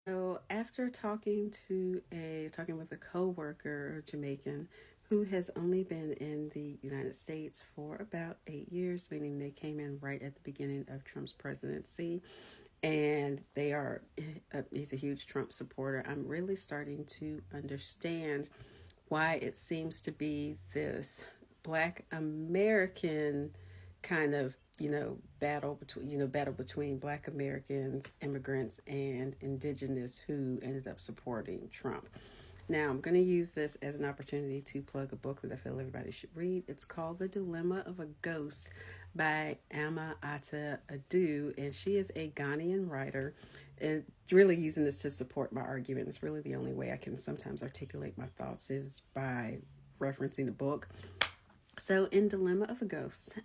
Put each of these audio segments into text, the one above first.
So after talking with a coworker, Jamaican, who has only been in the United States for about 8 years, meaning they came in right at the beginning of Trump's presidency, and he's a huge Trump supporter. I'm really starting to understand why it seems to be this Black American kind of battle between Black Americans, immigrants, and indigenous who ended up supporting Trump. Now, I'm going to use this as an opportunity to plug a book that I feel everybody should read. It's called The Dilemma of a Ghost by Ama Ata Adu, and she is a Ghanaian writer. And really using this to support my argument. It's really the only way I can sometimes articulate my thoughts is by referencing the book. So, in Dilemma of a Ghost,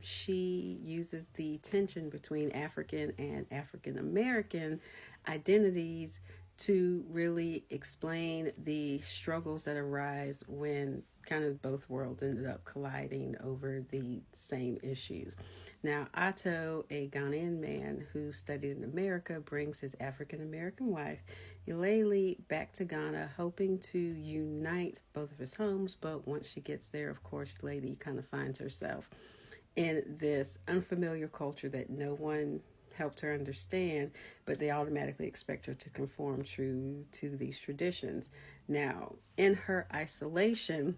she uses the tension between African and African American identities to really explain the struggles that arise when kind of both worlds ended up colliding over the same issues. Now, Atto, a Ghanaian man who studied in America, brings his African American wife, Eulalie, back to Ghana, hoping to unite both of his homes. But once she gets there, of course, Eulalie kind of finds herself in this unfamiliar culture that no one helped her understand, but they automatically expect her to conform true to these traditions. Now, in her isolation,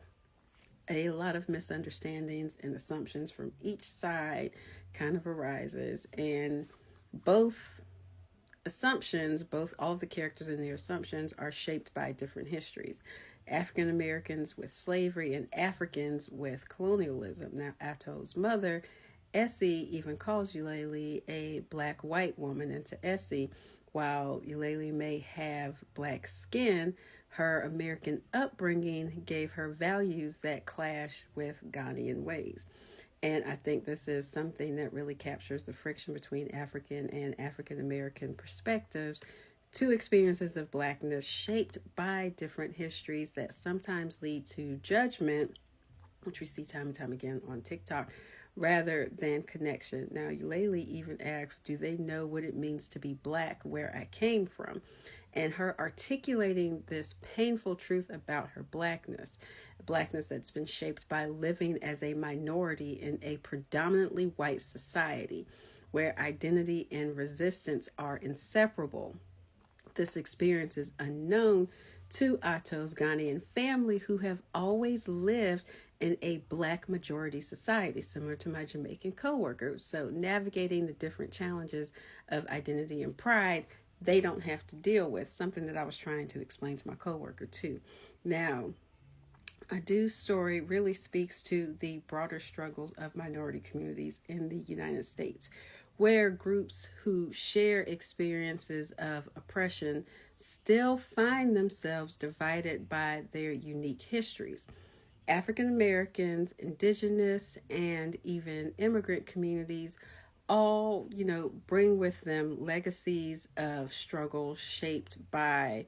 a lot of misunderstandings and assumptions from each side kind of arises, and both both all of the characters and their assumptions are shaped by different histories. African Americans with slavery and Africans with colonialism. Now, Atto's mother, Essie, even calls Eulalie a black white woman, and to Essie, while Eulalie may have black skin, her American upbringing gave her values that clash with Ghanaian ways. And I think this is something that really captures the friction between African and African American perspectives, two experiences of blackness shaped by different histories that sometimes lead to judgment, which we see time and time again on TikTok, rather than connection. Now, Eulalie even asks, do they know what it means to be black where I came from? And her articulating this painful truth about her blackness that's been shaped by living as a minority in a predominantly white society where identity and resistance are inseparable. This experience is unknown to Atto's Ghanaian family, who have always lived in a black majority society, similar to my Jamaican coworker. So navigating the different challenges of identity and pride, they don't have to deal with, something that I was trying to explain to my coworker too. Now, Adu's story really speaks to the broader struggles of minority communities in the United States, where groups who share experiences of oppression still find themselves divided by their unique histories. African Americans, indigenous, and even immigrant communities all, bring with them legacies of struggle shaped by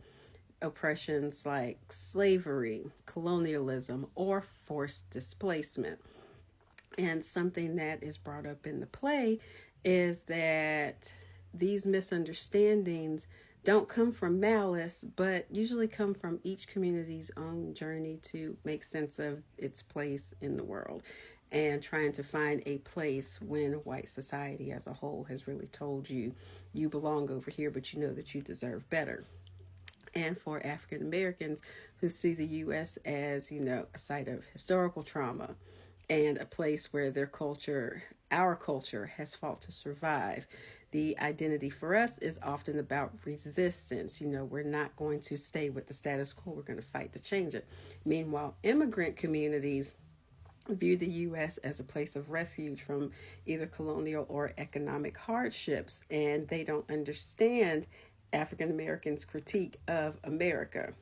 oppressions like slavery, colonialism, or forced displacement. And something that is brought up in the play is that these misunderstandings don't come from malice, but usually come from each community's own journey to make sense of its place in the world and trying to find a place when white society as a whole has really told you you belong over here, but you know that you deserve better. And for African Americans who see the U.S. as, a site of historical trauma and a place where our culture, has fought to survive. The identity for us is often about resistance. We're not going to stay with the status quo. We're going to fight to change it. Meanwhile, immigrant communities view the U.S. as a place of refuge from either colonial or economic hardships, and they don't understand African Americans' critique of America.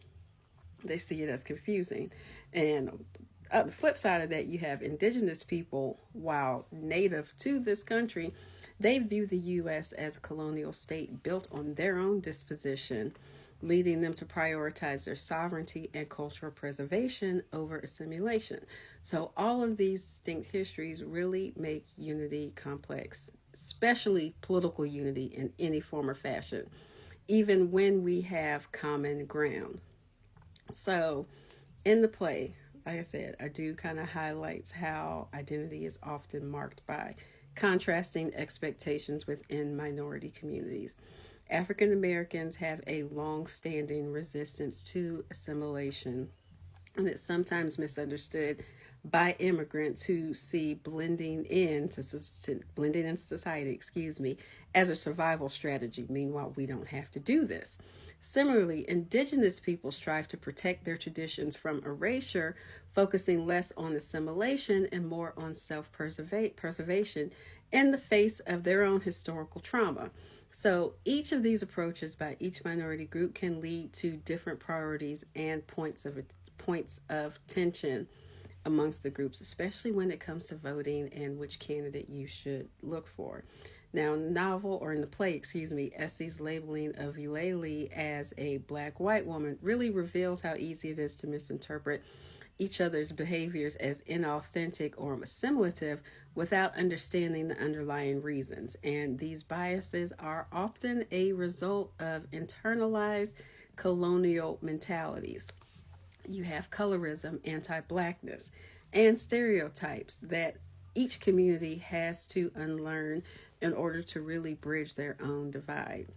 They see it as confusing. And on the flip side of that, you have indigenous people, while native to this country, they view the U.S. as a colonial state built on their own disposition, leading them to prioritize their sovereignty and cultural preservation over assimilation. So all of these distinct histories really make unity complex, especially political unity in any form or fashion. even when we have common ground. So in the play, like I said, I do kind of highlights how identity is often marked by contrasting expectations within minority communities. African Americans have a long standing resistance to assimilation, and it's sometimes misunderstood by immigrants who see blending into society, as a survival strategy. Meanwhile, we don't have to do this. Similarly, indigenous people strive to protect their traditions from erasure, focusing less on assimilation and more on self-preservation in the face of their own historical trauma. So each of these approaches by each minority group can lead to different priorities and points of tension amongst the groups, especially when it comes to voting and which candidate you should look for. Now, in the novel, or in the play, Essie's labeling of Eulalie as a black-white woman really reveals how easy it is to misinterpret each other's behaviors as inauthentic or assimilative without understanding the underlying reasons. And these biases are often a result of internalized colonial mentalities. You have colorism, anti-blackness, and stereotypes that each community has to unlearn in order to really bridge their own divide.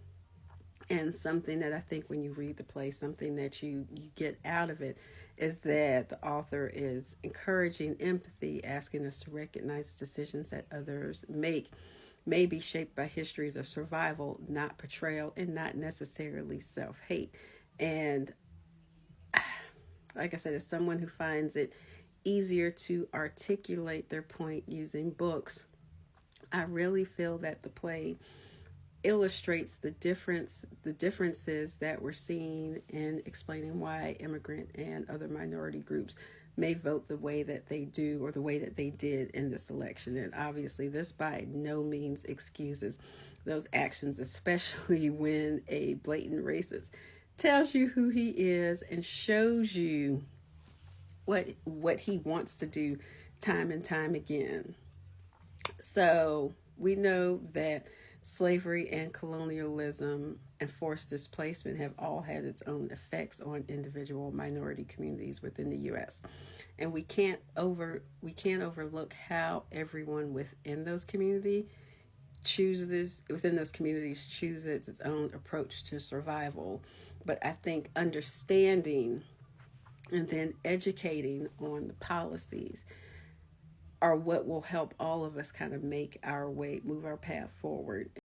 And something that I think when you read the play, something that you get out of it is that the author is encouraging empathy, asking us to recognize decisions that others make may be shaped by histories of survival, not betrayal, and not necessarily self-hate. And like I said, as someone who finds it easier to articulate their point using books, I really feel that the play illustrates the differences that we're seeing in explaining why immigrant and other minority groups may vote the way that they do or the way that they did in this election. And obviously, this by no means excuses those actions, especially when a blatant racist tells you who he is and shows you what he wants to do time and time again. So we know that slavery and colonialism and forced displacement have all had its own effects on individual minority communities within the U.S. And we can't overlook how everyone within those communities chooses its own approach to survival. But I think understanding and then educating on the policies are what will help all of us kind of move our path forward.